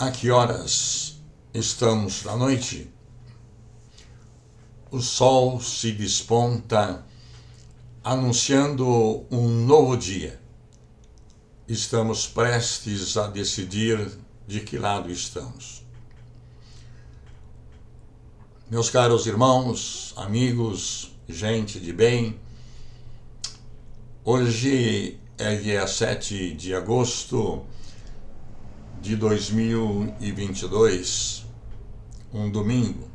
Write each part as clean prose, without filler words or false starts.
A que horas estamos da noite? O sol se desponta, anunciando um novo dia. Estamos prestes a decidir de que lado estamos. Meus caros irmãos, amigos, gente de bem, hoje é dia 7 de agosto de 2022, um domingo.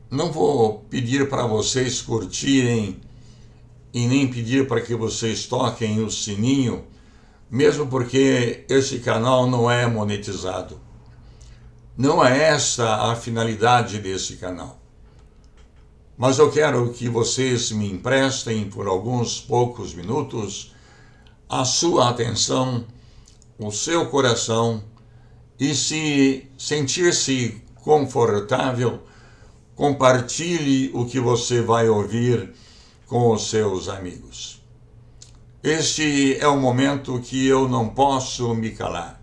Não vou pedir para vocês curtirem e nem pedir para que vocês toquem o sininho, mesmo porque esse canal não é monetizado. Não é essa a finalidade desse canal. Mas eu quero que vocês me emprestem por alguns poucos minutos a sua atenção, o seu coração, e se sentir-se confortável, compartilhe o que você vai ouvir com os seus amigos. Este é o momento que eu não posso me calar.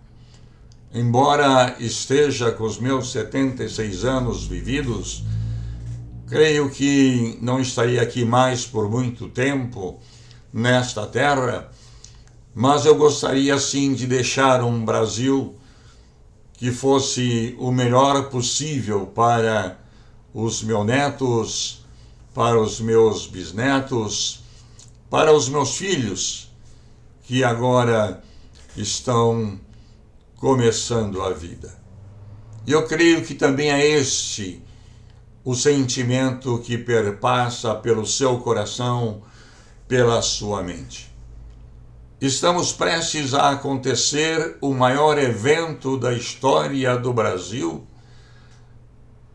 Embora esteja com os meus 76 anos vividos, creio que não estarei aqui mais por muito tempo nesta terra, mas eu gostaria sim de deixar um Brasil que fosse o melhor possível para os meus netos, para os meus bisnetos, para os meus filhos, que agora estão começando a vida. E eu creio que também é este o sentimento que perpassa pelo seu coração, pela sua mente. Estamos prestes a acontecer o maior evento da história do Brasil.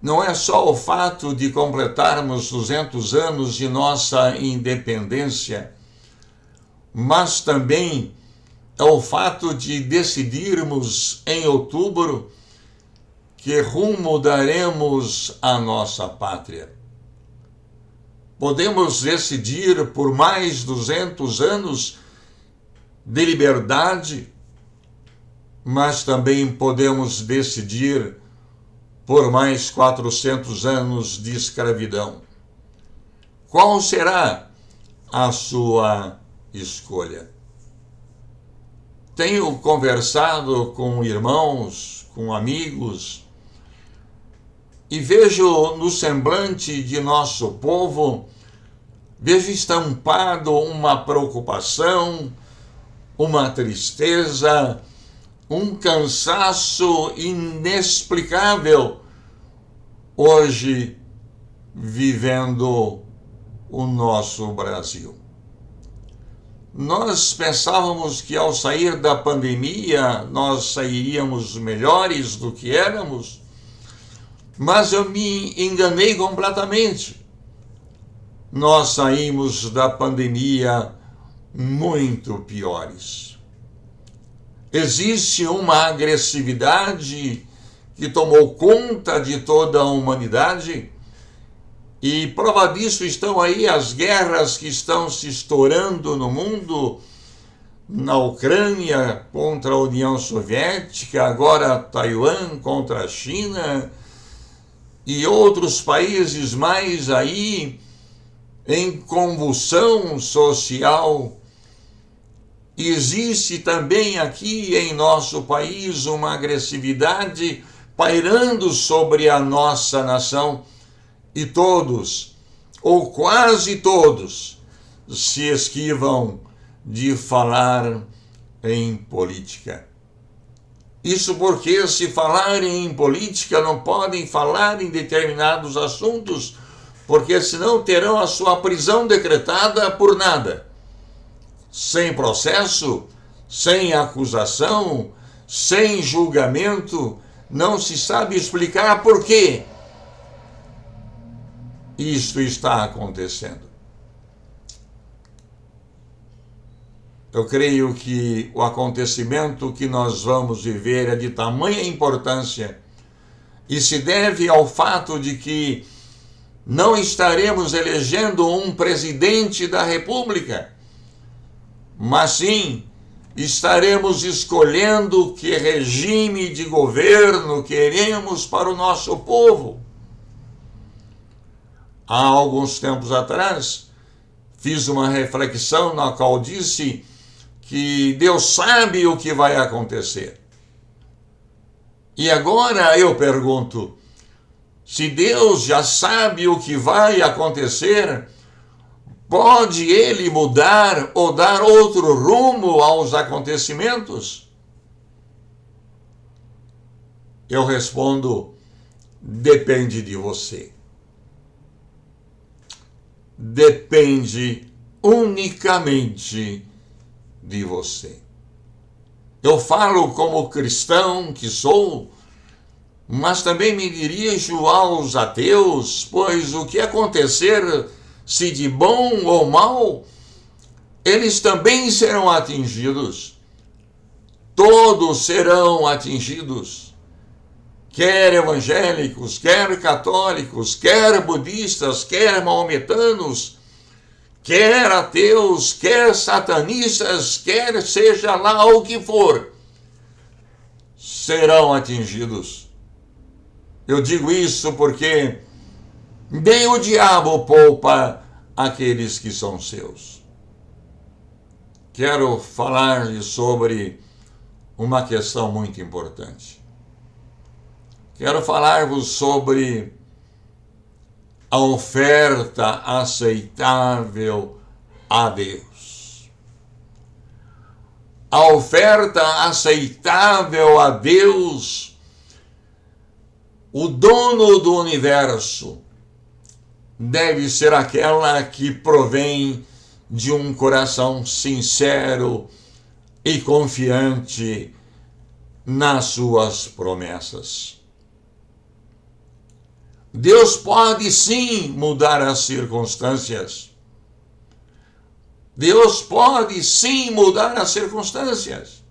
Não é só o fato de completarmos 200 anos de nossa independência, mas também é o fato de decidirmos em outubro que rumo daremos à nossa pátria. Podemos decidir por mais 200 anos de liberdade, mas também podemos decidir por mais 400 anos de escravidão. Qual será a sua escolha? Tenho conversado com irmãos, com amigos, e vejo no semblante de nosso povo, vejo estampado uma preocupação, uma tristeza, um cansaço inexplicável, hoje vivendo o nosso Brasil. Nós pensávamos que ao sair da pandemia nós sairíamos melhores do que éramos, mas eu me enganei completamente. Nós saímos da pandemia muito piores. Existe uma agressividade que tomou conta de toda a humanidade, e prova disso estão aí as guerras que estão se estourando no mundo, na Ucrânia contra a União Soviética, agora Taiwan contra a China, e outros países mais aí em convulsão social. Existe também aqui em nosso país uma agressividade pairando sobre a nossa nação, e todos, ou quase todos, se esquivam de falar em política. Isso porque, se falarem em política, não podem falar em determinados assuntos, porque senão terão a sua prisão decretada por nada. Sem processo, sem acusação, sem julgamento, não se sabe explicar por quê isto está acontecendo. Eu creio que o acontecimento que nós vamos viver é de tamanha importância e se deve ao fato de que não estaremos elegendo um presidente da República, mas sim estaremos escolhendo que regime de governo queremos para o nosso povo. Há alguns tempos atrás, fiz uma reflexão na qual disse que Deus sabe o que vai acontecer. E agora eu pergunto, se Deus já sabe o que vai acontecer, pode Ele mudar ou dar outro rumo aos acontecimentos? Eu respondo, depende de você. Depende unicamente de você. Eu falo como cristão que sou, mas também me dirijo aos ateus, pois o que acontecer, se de bom ou mal, eles também serão atingidos. Todos serão atingidos. Quer evangélicos, quer católicos, quer budistas, quer maometanos, quer ateus, quer satanistas, quer seja lá o que for, serão atingidos. Eu digo isso porque nem o diabo poupa aqueles que são seus. Quero falar-lhe sobre uma questão muito importante. Quero falar-vos sobre a oferta aceitável a Deus. A oferta aceitável a Deus, o dono do universo, deve ser aquela que provém de um coração sincero e confiante nas suas promessas. Deus pode sim mudar as circunstâncias. Deus pode sim mudar as circunstâncias.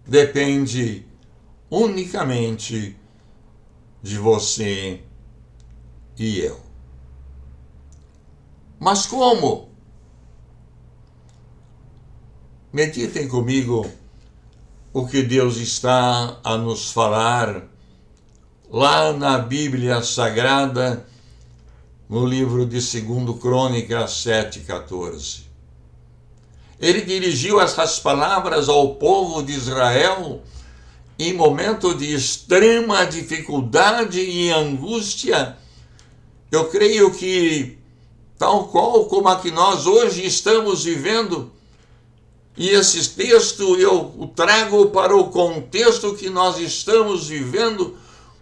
Depende unicamente de você e eu. Mas como? Meditem comigo o que Deus está a nos falar lá na Bíblia Sagrada, no livro de 2 Crônicas 7,14. Ele dirigiu essas palavras ao povo de Israel em momento de extrema dificuldade e angústia. Eu creio que, tal qual como a que nós hoje estamos vivendo, e esse texto eu o trago para o contexto que nós estamos vivendo,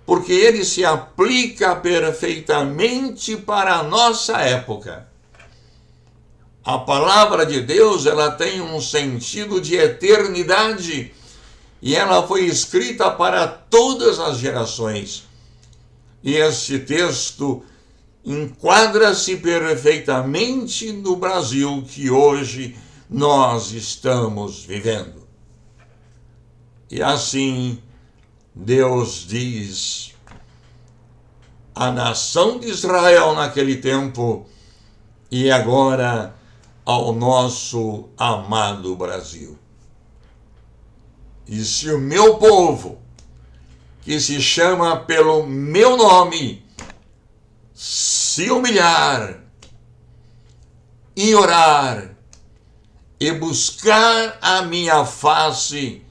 porque ele se aplica perfeitamente para a nossa época. A palavra de Deus, ela tem um sentido de eternidade e ela foi escrita para todas as gerações. E esse texto enquadra-se perfeitamente no Brasil que hoje nós estamos vivendo. E assim, Deus diz à nação de Israel naquele tempo e agora ao nosso amado Brasil. E se o meu povo, que se chama pelo meu nome, se humilhar e orar e buscar a minha face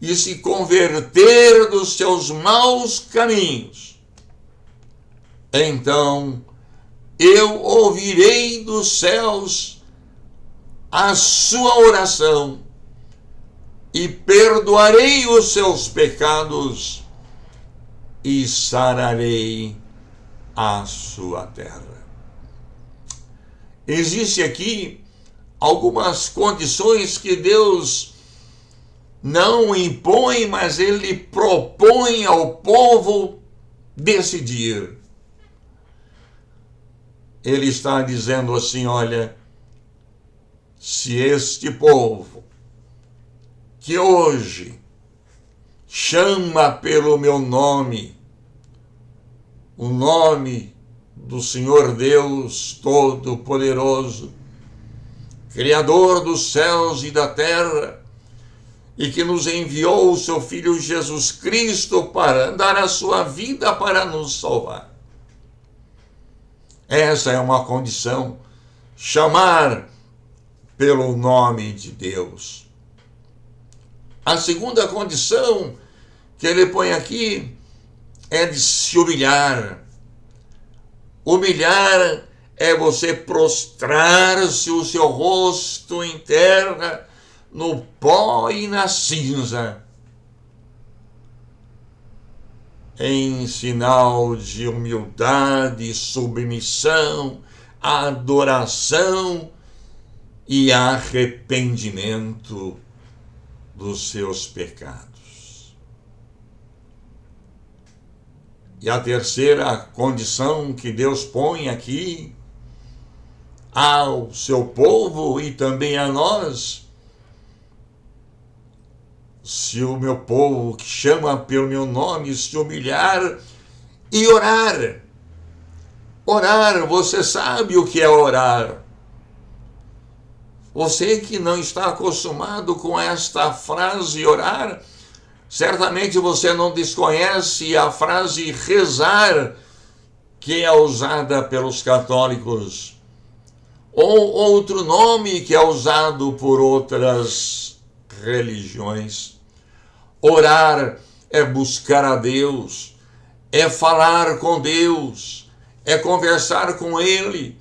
e se converter dos seus maus caminhos, então eu ouvirei dos céus a sua oração e perdoarei os seus pecados e sararei a sua terra. Existe aqui algumas condições que Deus não impõe, mas ele propõe ao povo decidir. Ele está dizendo assim, olha, se este povo que hoje chama pelo meu nome, o nome do Senhor Deus Todo-Poderoso, Criador dos céus e da terra, e que nos enviou o seu Filho Jesus Cristo para dar a sua vida para nos salvar. Essa é uma condição, chamar pelo nome de Deus. A segunda condição que ele põe aqui é de se humilhar. Humilhar é você prostrar-se o seu rosto em terra, no pó e na cinza, em sinal de humildade, submissão, adoração e arrependimento dos seus pecados. E a terceira condição que Deus põe aqui ao seu povo e também a nós: se o meu povo, que chama pelo meu nome, se humilhar e orar. Orar, você sabe o que é orar. Você que não está acostumado com esta frase orar, certamente você não desconhece a frase rezar, que é usada pelos católicos, ou outro nome que é usado por outras religiões. Orar é buscar a Deus, é falar com Deus, é conversar com Ele,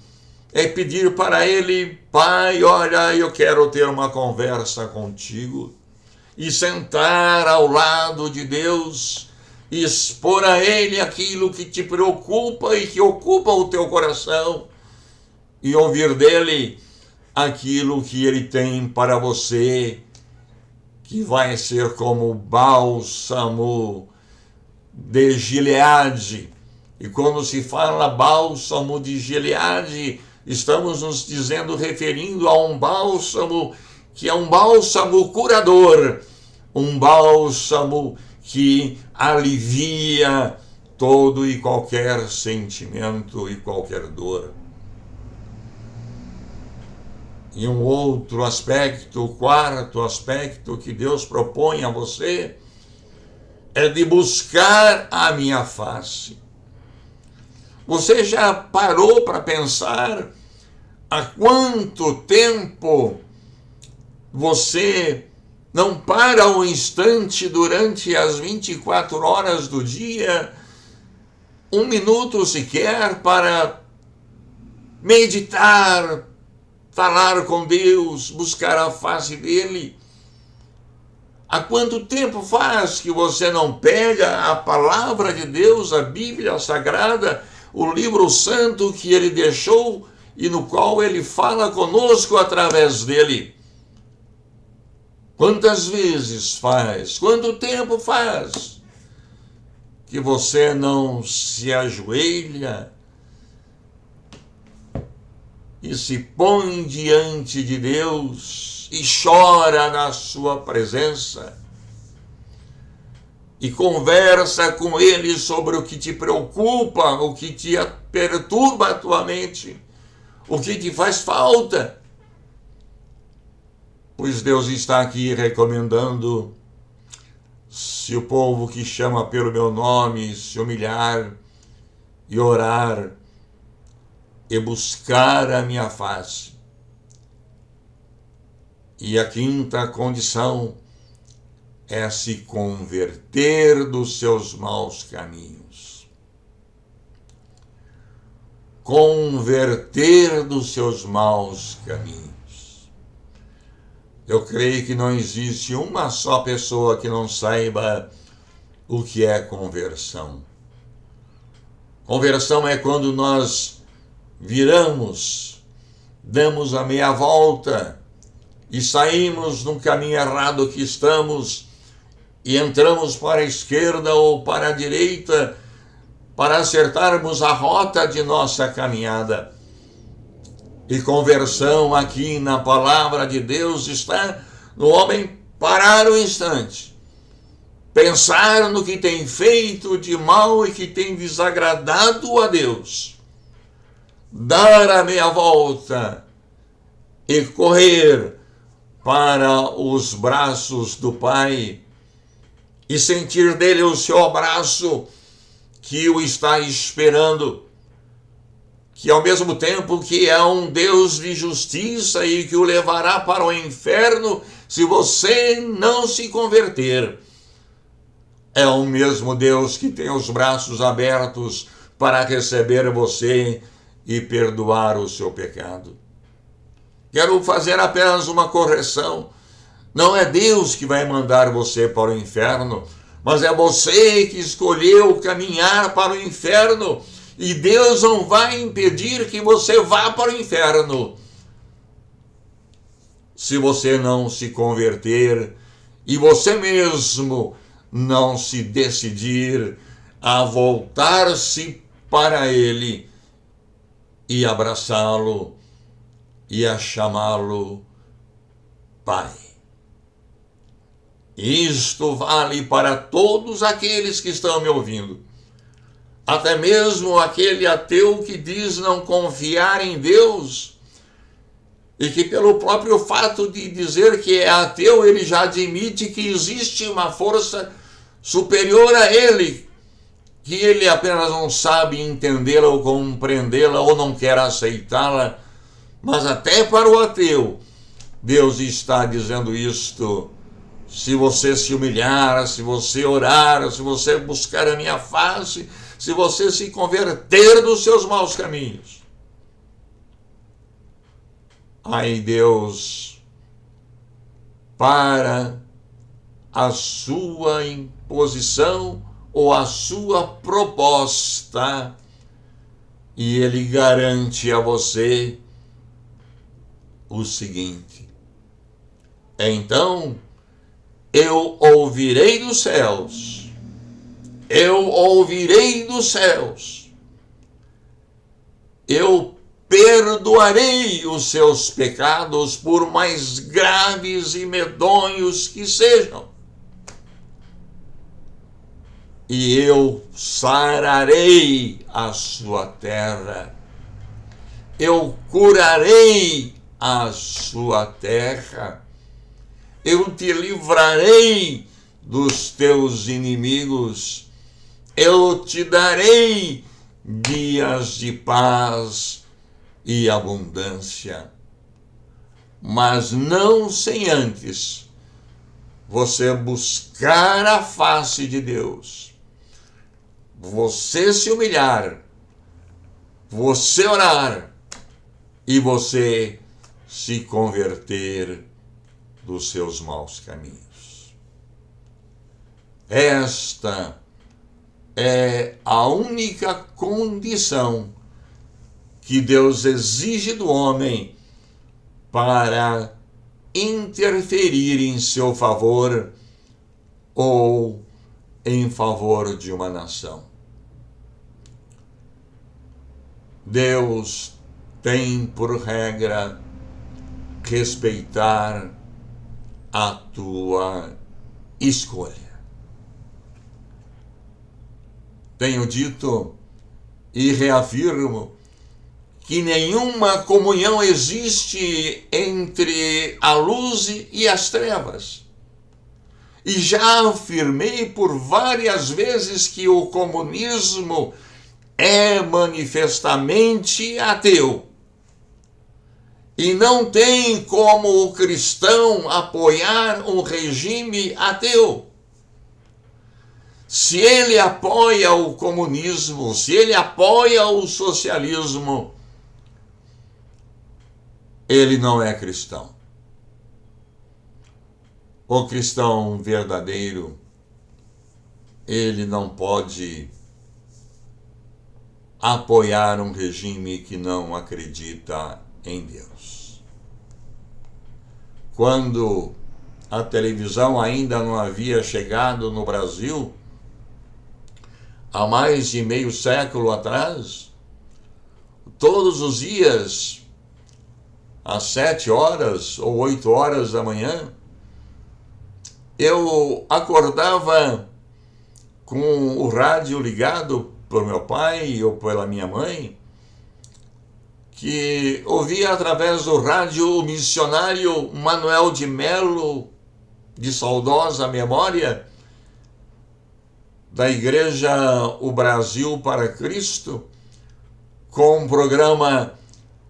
é pedir para Ele: Pai, olha, eu quero ter uma conversa contigo. E sentar ao lado de Deus, e expor a Ele aquilo que te preocupa e que ocupa o teu coração, e ouvir dele aquilo que Ele tem para você, que vai ser como o bálsamo de Gileade. E quando se fala bálsamo de Gileade, estamos nos referindo a um bálsamo que é um bálsamo curador, um bálsamo que alivia todo e qualquer sentimento e qualquer dor. E um outro aspecto, o quarto aspecto que Deus propõe a você, é de buscar a minha face. Você já parou para pensar há quanto tempo você não para um instante durante as 24 horas do dia, um minuto sequer, para meditar, falar com Deus, buscar a face dele? Há quanto tempo faz que você não pega a palavra de Deus, a Bíblia Sagrada, o livro santo que ele deixou e no qual ele fala conosco através dele? Quantas vezes faz, quanto tempo faz que você não se ajoelha e se põe diante de Deus e chora na sua presença e conversa com Ele sobre o que te preocupa, o que te perturba a tua mente, o que te faz falta? Pois Deus está aqui recomendando: se o povo que chama pelo meu nome se humilhar e orar e buscar a minha face. E a quinta condição é se converter dos seus maus caminhos. Converter dos seus maus caminhos. Eu creio que não existe uma só pessoa que não saiba o que é conversão. Conversão é quando nós viramos, damos a meia volta e saímos no caminho errado que estamos e entramos para a esquerda ou para a direita para acertarmos a rota de nossa caminhada. E conversão aqui na palavra de Deus está no homem parar um instante, pensar no que tem feito de mal e que tem desagradado a Deus, dar a meia volta e correr para os braços do Pai e sentir dele o seu abraço que o está esperando, que ao mesmo tempo que é um Deus de justiça e que o levará para o inferno se você não se converter, é o mesmo Deus que tem os braços abertos para receber você e perdoar o seu pecado. Quero fazer apenas uma correção. Não é Deus que vai mandar você para o inferno, mas é você que escolheu caminhar para o inferno. E Deus não vai impedir que você vá para o inferno se você não se converter e você mesmo não se decidir a voltar-se para Ele e abraçá-lo e a chamá-lo Pai. Isto vale para todos aqueles que estão me ouvindo. Até mesmo aquele ateu que diz não confiar em Deus e que pelo próprio fato de dizer que é ateu, ele já admite que existe uma força superior a ele, que ele apenas não sabe entendê-la ou compreendê-la ou não quer aceitá-la. Mas até para o ateu, Deus está dizendo isto: se você se humilhar, se você orar, se você buscar a minha face, se você se converter dos seus maus caminhos, aí Deus, para a sua imposição ou a sua proposta, e Ele garante a você o seguinte: então eu ouvirei dos céus, eu perdoarei os seus pecados, por mais graves e medonhos que sejam, e eu sararei a sua terra, eu curarei a sua terra, eu te livrarei dos teus inimigos, eu te darei dias de paz e abundância, mas não sem antes você buscar a face de Deus, você se humilhar, você orar e você se converter dos seus maus caminhos. Esta é a única condição que Deus exige do homem para interferir em seu favor ou em favor de uma nação. Deus tem por regra respeitar a tua escolha. Tenho dito e reafirmo que nenhuma comunhão existe entre a luz e as trevas. E já afirmei por várias vezes que o comunismo é manifestamente ateu. E não tem como o cristão apoiar um regime ateu. Se ele apoia o comunismo, se ele apoia o socialismo, ele não é cristão. O cristão verdadeiro, ele não pode apoiar um regime que não acredita em Deus. Quando a televisão ainda não havia chegado no Brasil, há mais de meio século atrás, todos os dias, às 7 horas ou 8 horas da manhã, eu acordava com o rádio ligado por meu pai ou pela minha mãe, que ouvia através do rádio o missionário Manuel de Melo, de saudosa memória, da Igreja O Brasil para Cristo, com o programa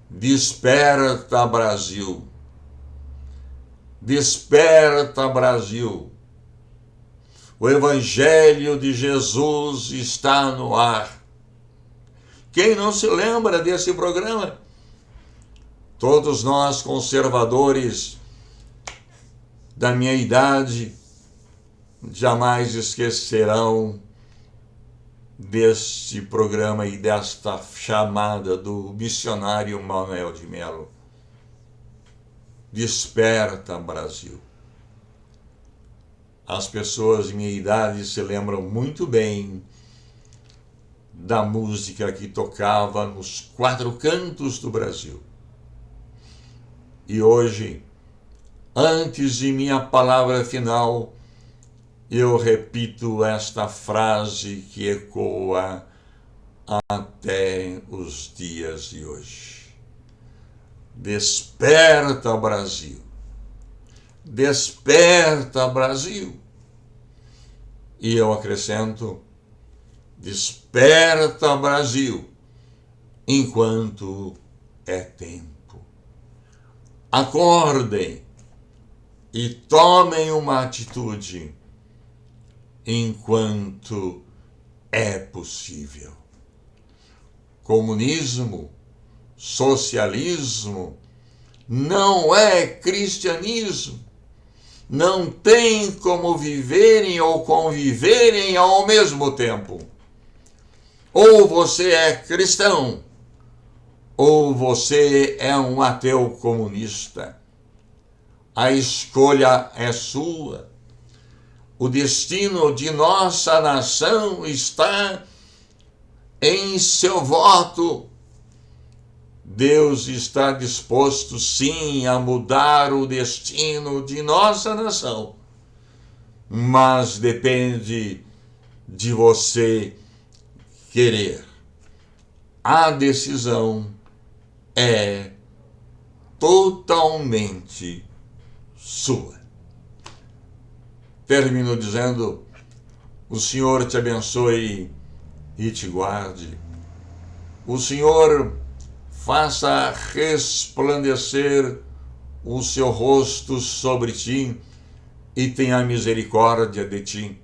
Desperta Brasil. Desperta Brasil. O Evangelho de Jesus está no ar. Quem não se lembra desse programa? Todos nós, conservadores da minha idade, jamais esquecerão deste programa e desta chamada do missionário Manuel de Melo. Desperta, Brasil. As pessoas de minha idade se lembram muito bem da música que tocava nos quatro cantos do Brasil. E hoje, antes de minha palavra final, eu repito esta frase que ecoa até os dias de hoje. Desperta, Brasil. Desperta, Brasil. E eu acrescento, desperta, Brasil, enquanto é tempo. Acordem e tomem uma atitude enquanto é possível. Comunismo, socialismo, não é cristianismo. Não tem como viverem ou conviverem ao mesmo tempo. Ou você é cristão, ou você é um ateu comunista. A escolha é sua. O destino de nossa nação está em seu voto. Deus está disposto, sim, a mudar o destino de nossa nação, mas depende de você querer. A decisão é totalmente sua. Termino dizendo: o Senhor te abençoe e te guarde. O Senhor faça resplandecer o seu rosto sobre ti e tenha misericórdia de ti.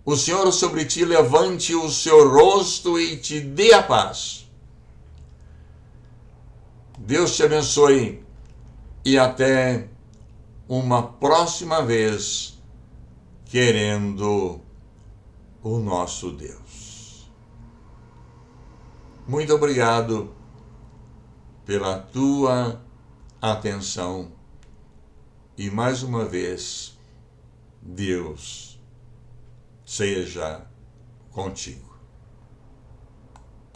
O Senhor sobre ti levante o seu rosto e te dê a paz. Deus te abençoe e até uma próxima vez, querendo o nosso Deus. Muito obrigado pela tua atenção e mais uma vez, Deus seja contigo.